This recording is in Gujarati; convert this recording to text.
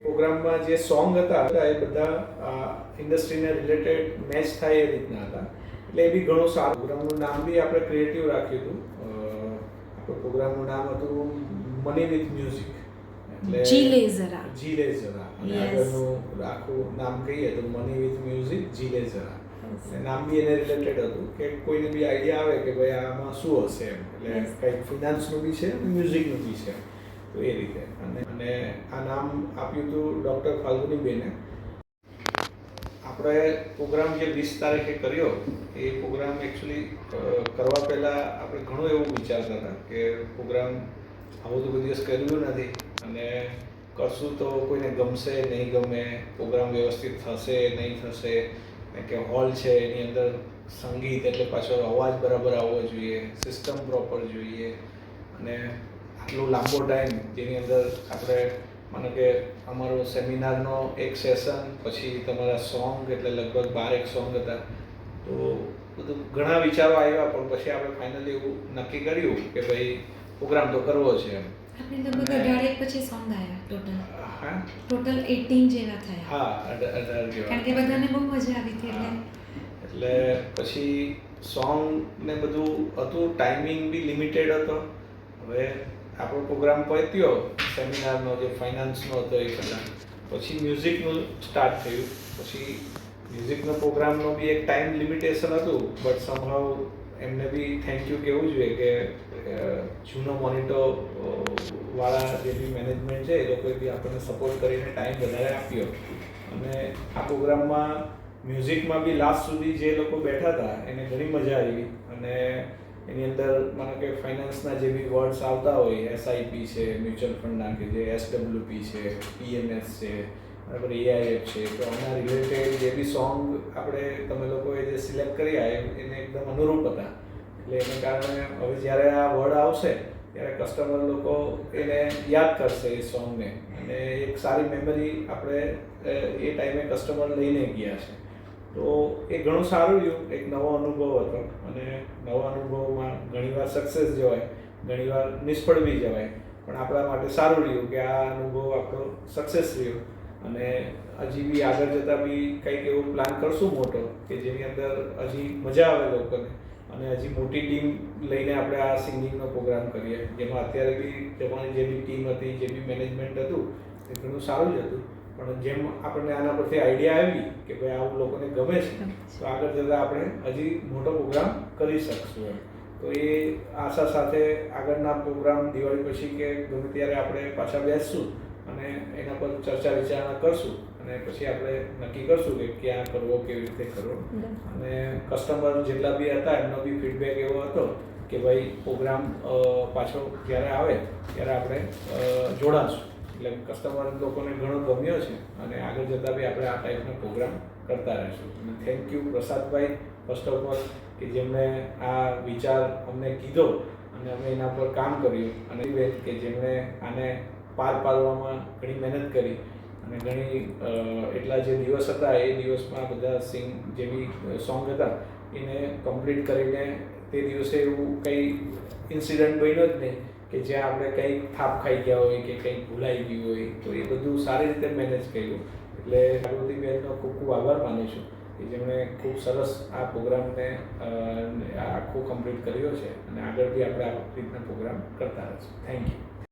પ્રોગ્રામમાં જે સોંગ હતા એ બધા ઇન્ડસ્ટ્રીને રિલેટેડ મેચ થાય એ રીતના હતા, એટલે એ બી ઘણું સારું. પ્રોગ્રામનું નામ બી આપણે ક્રિએટિવ રાખ્યું હતું. આપણું પ્રોગ્રામનું નામ હતું મની વિથ મ્યુઝિક, એટલે જી લે જરા અને આગળનું આખું નામ કહીએ તો મની વિથ મ્યુઝિક જી લે જરા. નામ બી એને રિલેટેડ હતું કે કોઈને બી આઈડિયા આવે કે ભાઈ આમાં શું હશે એમ, એટલે કંઈક ફિનાન્સનું બી છે અને મ્યુઝિકનું બી છે, તો એ રીતે. અને આ નામ આપ્યું હતું ડૉક્ટર ફાલ્ગુનીબેને. આપણે પ્રોગ્રામ જે 20 તારીખે કર્યો એ પ્રોગ્રામ એકચ્યુઅલી કરવા પહેલાં આપણે ઘણું એવું વિચારતા હતા કે પ્રોગ્રામ આવું તો કોઈ દિવસ કર્યું નથી અને કરશું તો કોઈને ગમશે નહીં ગમે, પ્રોગ્રામ વ્યવસ્થિત થશે નહીં થશે, કે હોલ છે એની અંદર સંગીત એટલે પાછો અવાજ બરાબર આવવો જોઈએ, સિસ્ટમ પ્રોપર જોઈએ, અને આટલો લાંબો ટાઈમ જેની અંદર આપણે માનો કે અમારો સેમિનારનો એક સેશન પછી તમારા સોંગ એટલે લગભગ 12 સોંગ હતા, તો બધું ઘણા વિચારો આવ્યા પણ પછી આપણે ફાઇનલી એવું નક્કી કર્યું કે ભાઈ પ્રોગ્રામ તો કરવો છે એમ. આપણે લગભગ 18 પછી સોંગ આવ્યા ટોટલ 18 જેવા થયા. હા, 18 જેવા, કારણ કે બધાને બહુ મજા આવી હતી એટલે પછી સોંગ ને બધું હતું, ટાઈમિંગ બી લિમિટેડ હતો. હવે આપણો પ્રોગ્રામ પત્યો સેમિનારનો જે ફાઇનાન્સનો હતો એ પહેલાં, પછી મ્યુઝિકનું સ્ટાર્ટ થયું. પછી મ્યુઝિકનો પ્રોગ્રામનો બી એક ટાઈમ લિમિટેશન હતું, બટ સમહાવ એમને બી થેન્ક યુ કહેવું જોઈએ કે જૂનો મોનિટો વાળા જે બી મેનેજમેન્ટ છે એ લોકોએ બી આપણને સપોર્ટ કરીને ટાઈમ વધારે આપ્યો. અને આ પ્રોગ્રામમાં મ્યુઝિકમાં બી લાસ્ટ સુધી જે લોકો બેઠા હતા એને ઘણી મજા આવી. અને એની અંદર માનો કે ફાઇનાન્સના જે બી વર્ડ્સ આવતા હોય, એસઆઈપી છે, મ્યુચ્યુઅલ ફંડના કે જે એસડબ્લ્યુપી છે, પીએમએસ છે, બરાબર, એઆઈએફ છે, તો આના રિલેટેડ જે બી સોંગ આપણે તમે લોકોએ જે સિલેક્ટ કર્યા એને એકદમ અનુરૂપ હતા. એટલે એને કારણે હવે જ્યારે આ વર્ડ આવશે ત્યારે કસ્ટમર લોકો એને યાદ કરશે એ સોંગને, અને એક સારી મેમરી આપણે એ ટાઈમે કસ્ટમર લઈને ગયા છે. તો એ ઘણું સારું રહ્યું, એક નવો અનુભવ હતો. અને નવા અનુભવમાં ઘણીવાર સક્સેસ જવાય, ઘણીવાર નિષ્ફળ બી જવાય, પણ આપણા માટે સારું રહ્યું કે આ અનુભવ આપણો સક્સેસ રહ્યો. અને હજી બી આગળ જતાં બી કંઈક એવો પ્લાન કરશું મોટો કે જેની અંદર હજી મજા આવે લોકોને, અને હજી મોટી ટીમ લઈને આપણે આ સિંગિંગનો પ્રોગ્રામ કરીએ, જેમાં અત્યારે બી તમારી જે બી ટીમ હતી, જે બી મેનેજમેન્ટ હતું એ ઘણું સારું જ હતું. પણ જેમ આપણને આના પરથી આઈડિયા આવી કે ભાઈ આવું લોકોને ગમે છે, તો આગળ જતાં આપણે હજી મોટો પ્રોગ્રામ કરી શકશું એમ. તો એ આશા સાથે આગળના પ્રોગ્રામ દિવાળી પછી કે ગમે ત્યારે આપણે પાછા બેસશું અને એના પર ચર્ચા વિચારણા કરશું, અને પછી આપણે નક્કી કરશું કે ક્યાં કરવો, કેવી રીતે કરવો. અને કસ્ટમર જેટલા બી હતા એમનો બી ફીડબેક એવો હતો કે ભાઈ પ્રોગ્રામ પાછો જ્યારે આવે ત્યારે આપણે જોડાશું. એટલે કસ્ટમર લોકોને ઘણો ગમ્યો છે અને આગળ જતાં બી આપણે આ ટાઈપનો પ્રોગ્રામ કરતા રહીશું. અને થેન્ક યુ પ્રસાદભાઈ ફર્સ્ટ ઓફ ઓલ કે જેમણે આ વિચાર અમને કીધો અને અમે એના પર કામ કર્યું, અને બેન કે જેમણે આને પાર પાડવામાં ઘણી મહેનત કરી અને ઘણી એટલા જે દિવસ હતા એ દિવસમાં બધા જે બી સોંગ હતા એને કમ્પ્લીટ કરીને તે દિવસે એવું કંઈ ઇન્સિડન્ટ બન્યો જ નહીં કે જ્યાં આપણે કંઈક થાપ ખાઈ ગયા હોય કે કંઈક ભૂલાઈ ગયું હોય. તો એ બધું સારી રીતે મેનેજ કર્યું. એટલે જાગૃતિબેનનો ખૂબ ખૂબ આભાર માનું છું કે જેમણે ખૂબ સરસ આ પ્રોગ્રામને આખું કમ્પ્લીટ કર્યો છે, અને આગળ બી આપણે આ રીતના પ્રોગ્રામ કરતા રહીશું. Thank you.